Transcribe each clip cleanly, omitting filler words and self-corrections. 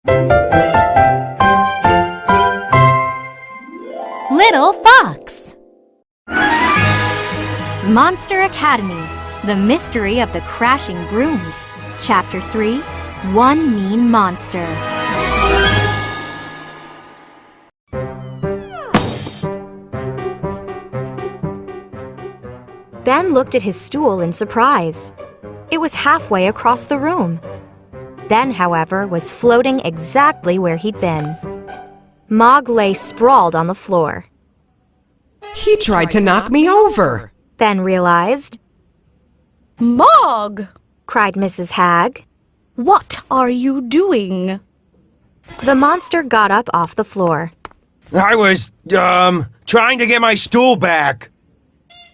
Little Fox. Monster Academy, The Mystery of the Crashing Brooms, Chapter 3, One Mean Monster. Ben looked at his stool in surprise. It was halfway across the room. Ben, however, was floating exactly where he'd been. Mog lay sprawled on the floor. He tried to knock me over, Ben realized. Mog! Cried Mrs. Hag. What are you doing? The monster got up off the floor. I was, trying to get my stool back.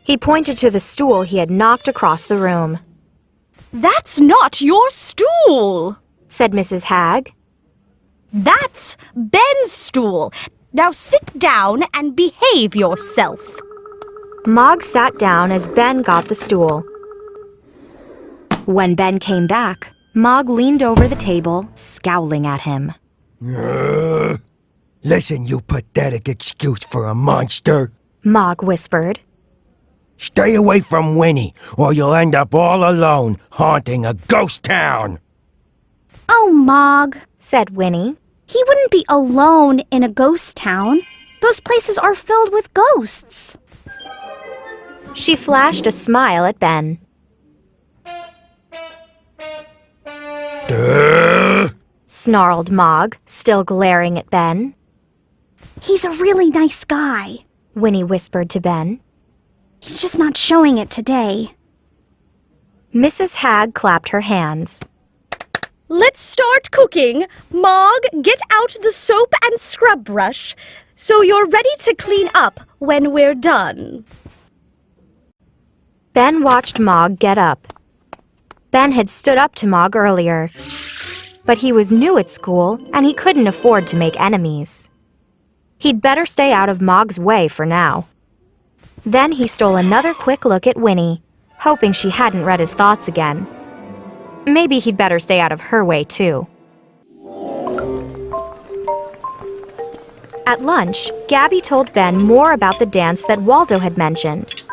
He pointed to the stool he had knocked across the room. That's not your stool, said Mrs. Hag. That's Ben's stool. Now sit down and behave yourself. Mog sat down as Ben got the stool. When Ben came back, Mog leaned over the table, scowling at him. Listen, you pathetic excuse for a monster. Mog whispered. Stay away from Winnie, or you'll end up all alone, haunting a ghost town. Oh, Mog, said Winnie. He wouldn't be alone in a ghost town. Those places are filled with ghosts. She flashed a smile at Ben. Duh. Snarled Mog, still glaring at Ben. He's a really nice guy, Winnie whispered to Ben. He's just not showing it today. Mrs. Hag clapped her hands. Let's start cooking. Mog, get out the soap and scrub brush so you're ready to clean up when we're done. Ben watched Mog get up. Ben had stood up to Mog earlier, but he was new at school and he couldn't afford to make enemies. He'd better stay out of Mog's way for now. Then he stole another quick look at Winnie, hoping she hadn't read his thoughts again. Maybe he'd better stay out of her way, too. At lunch, Gabby told Ben more about the dance that Waldo had mentioned.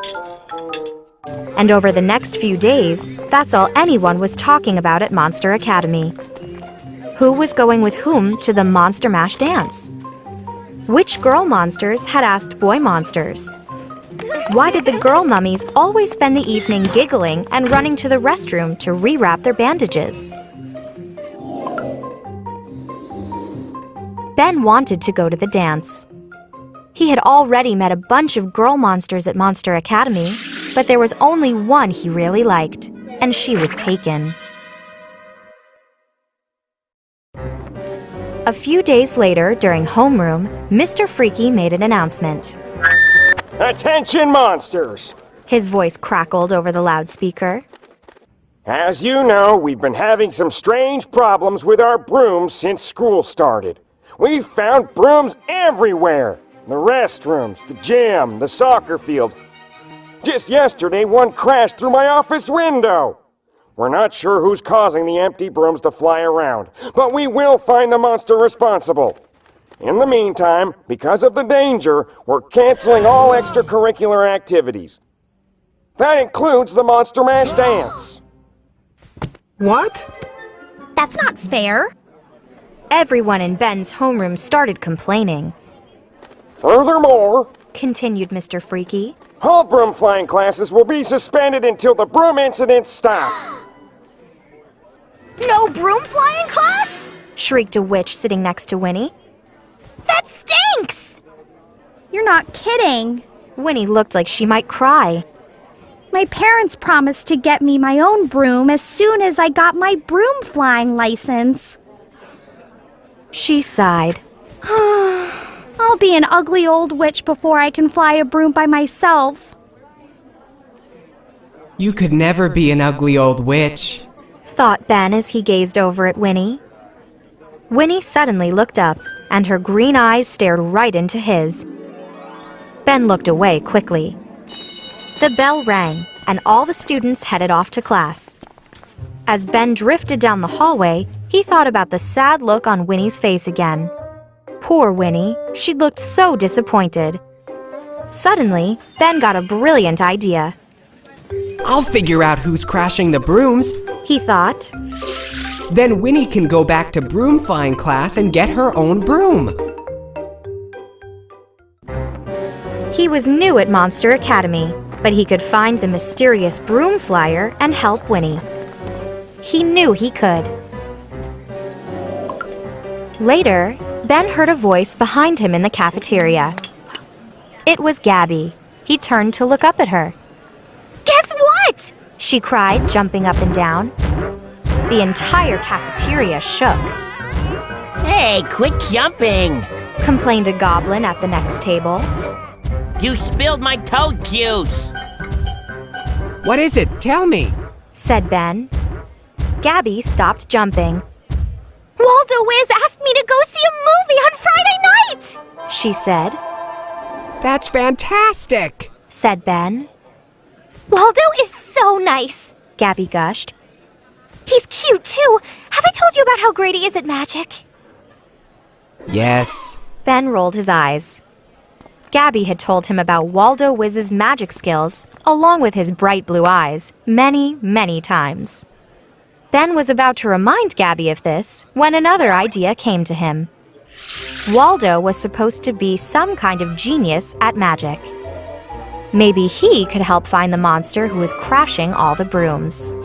And over the next few days, that's all anyone was talking about at Monster Academy. Who was going with whom to the Monster Mash dance? Which girl monsters had asked boy monsters? Why did the girl mummies always spend the evening giggling and running to the restroom to rewrap their bandages? Ben wanted to go to the dance. He had already met a bunch of girl monsters at Monster Academy, but there was only one he really liked, and she was taken. A few days later, during homeroom, Mr. Freaky made an announcement. Attention, monsters! His voice crackled over the loudspeaker. As you know, we've been having some strange problems with our brooms since school started. We've found brooms everywhere. The restrooms, the gym, the soccer field. Just yesterday, one crashed through my office window. We're not sure who's causing the empty brooms to fly around, but we will find the monster responsible. In the meantime, because of the danger, we're canceling all extracurricular activities. That includes the Monster Mash dance. What? That's not fair. Everyone in Ben's homeroom started complaining. Furthermore, continued Mr. Freaky, all broom flying classes will be suspended until the broom incidents stop. No broom flying class? Shrieked a witch sitting next to Winnie. That stinks! You're not kidding. Winnie looked like she might cry. My parents promised to get me my own broom as soon as I got my broom flying license. She sighed. I'll be an ugly old witch before I can fly a broom by myself. You could never be an ugly old witch, thought Ben as he gazed over at Winnie. Winnie suddenly looked up, and her green eyes stared right into his. Ben looked away quickly. The bell rang, and all the students headed off to class. As Ben drifted down the hallway, He thought about the sad look on Winnie's face again. Poor Winnie, she looked so disappointed. Suddenly, Ben got a brilliant idea. I'll figure out who's crashing the brooms. He thought. Then Winnie can go back to broom flying class and get her own broom. He was new at Monster Academy, but he could find the mysterious broom flyer and help Winnie. He knew he could. Later, Ben heard a voice behind him in the cafeteria. It was Gabby. He turned to look up at her. Guess what? She cried, jumping up and down. The entire cafeteria shook, Hey, quit jumping! complained a goblin at the next table. You spilled my toad juice! What is it? Tell me. Said Ben. Gabby stopped jumping. Waldo Wiz asked me to go see a movie on Friday night! She said. That's fantastic. Said Ben. Waldo is so nice. Gabby gushed. He's cute too. Have I told you about how great he is at magic? Yes. Ben rolled his eyes. Gabby had told him about Waldo Wiz's magic skills, along with his bright blue eyes, many, many times. Ben was about to remind Gabby of this when another idea came to him. Waldo was supposed to be some kind of genius at magic. Maybe he could help find the monster who was crashing all the brooms.